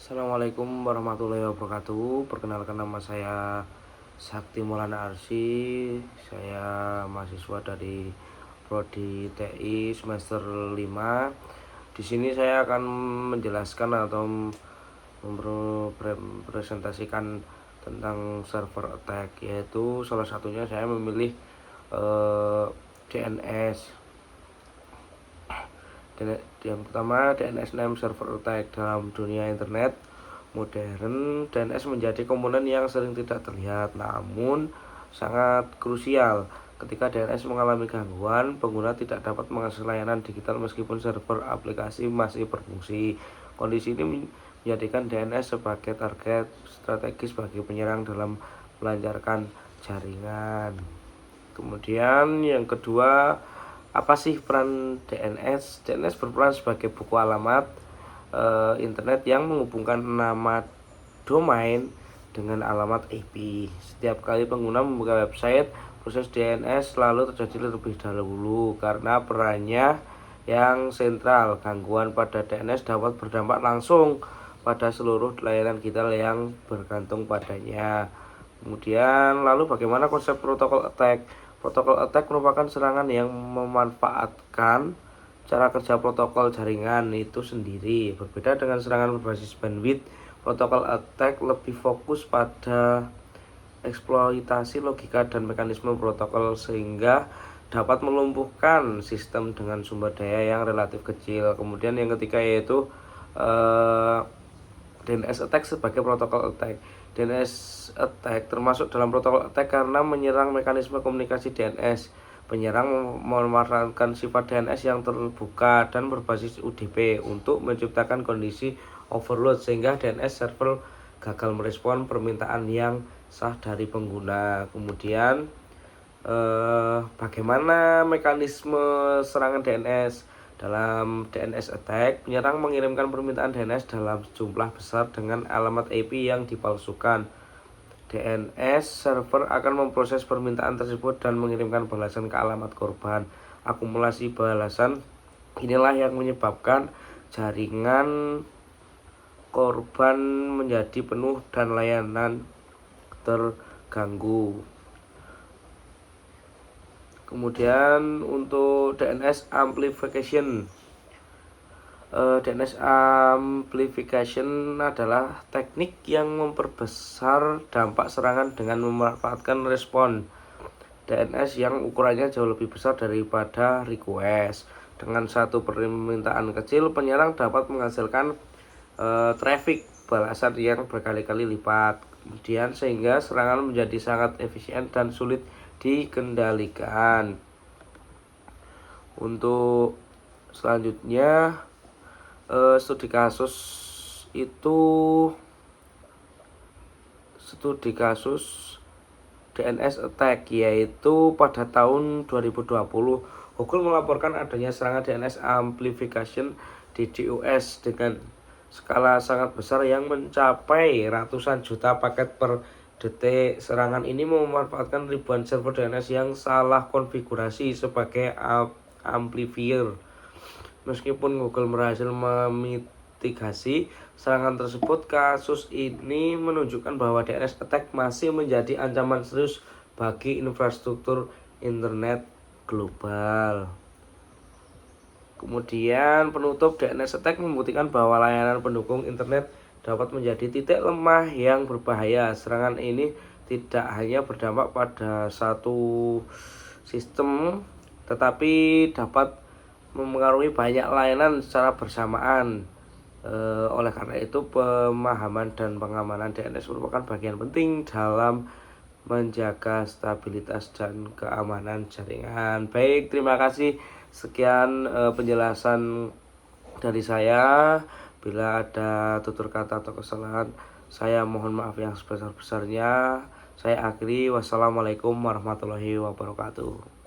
Assalamualaikum warahmatullahi wabarakatuh. Perkenalkan, nama saya Sakti Maulana Arsy. Saya mahasiswa dari Prodi TI semester 5. Di sini saya akan menjelaskan atau mempresentasikan tentang server attack, yaitu salah satunya saya memilih DNS. Yang pertama, DNS Name Server Attack. Dalam dunia internet modern, DNS menjadi komponen yang sering tidak terlihat namun sangat krusial. Ketika DNS mengalami gangguan, pengguna tidak dapat mengakses layanan digital meskipun server aplikasi masih berfungsi. Kondisi ini menjadikan DNS sebagai target strategis bagi penyerang dalam melancarkan jaringan. Kemudian yang kedua, apa sih peran DNS? DNS berperan sebagai buku alamat internet yang menghubungkan nama domain dengan alamat IP. Setiap kali pengguna membuka website, proses DNS selalu terjadi terlebih dahulu karena perannya yang sentral. Gangguan pada DNS dapat berdampak langsung pada seluruh layanan digital yang bergantung padanya. Kemudian lalu bagaimana konsep protokol attack? Protokol attack merupakan serangan yang memanfaatkan cara kerja protokol jaringan itu sendiri. Berbeda dengan serangan berbasis bandwidth, protokol attack lebih fokus pada eksploitasi logika dan mekanisme protokol sehingga dapat melumpuhkan sistem dengan sumber daya yang relatif kecil. Kemudian yang ketiga yaitu DNS attack sebagai protokol attack. DNS attack termasuk dalam protokol attack karena menyerang mekanisme komunikasi DNS. Penyerang memanfaatkan sifat DNS yang terbuka dan berbasis UDP untuk menciptakan kondisi overload sehingga DNS server gagal merespon permintaan yang sah dari pengguna. Kemudian bagaimana mekanisme serangan DNS? Dalam DNS attack, penyerang mengirimkan permintaan DNS dalam jumlah besar dengan alamat IP yang dipalsukan. DNS server akan memproses permintaan tersebut dan mengirimkan balasan ke alamat korban. Akumulasi balasan inilah yang menyebabkan jaringan korban menjadi penuh dan layanan terganggu. Kemudian untuk DNS amplification. DNS amplification adalah teknik yang memperbesar dampak serangan dengan memanfaatkan respon DNS yang ukurannya jauh lebih besar daripada request. Dengan satu permintaan kecil, penyerang dapat menghasilkan traffic balasan yang berkali-kali lipat. Kemudian sehingga serangan menjadi sangat efisien dan sulit dikendalikan. Untuk selanjutnya, studi kasus DNS attack, yaitu pada tahun 2020 Google melaporkan adanya serangan DNS amplification di DOS dengan skala sangat besar yang mencapai ratusan juta paket per detik. Serangan ini memanfaatkan ribuan server DNS yang salah konfigurasi sebagai amplifier. Meskipun Google berhasil memitigasi serangan tersebut, kasus ini menunjukkan bahwa DNS attack masih menjadi ancaman serius bagi infrastruktur internet global. Kemudian penutup, DNS attack membuktikan bahwa layanan pendukung internet dapat menjadi titik lemah yang berbahaya. Serangan ini tidak hanya berdampak pada satu sistem, tetapi dapat memengaruhi banyak layanan secara bersamaan. Oleh karena itu, pemahaman dan pengamanan DNS merupakan bagian penting dalam menjaga stabilitas dan keamanan jaringan. Baik, terima kasih. Sekian penjelasan dari saya. Bila ada tutur kata atau kesalahan, saya mohon maaf yang sebesar-besarnya. Saya akhiri. Wassalamualaikum warahmatullahi wabarakatuh.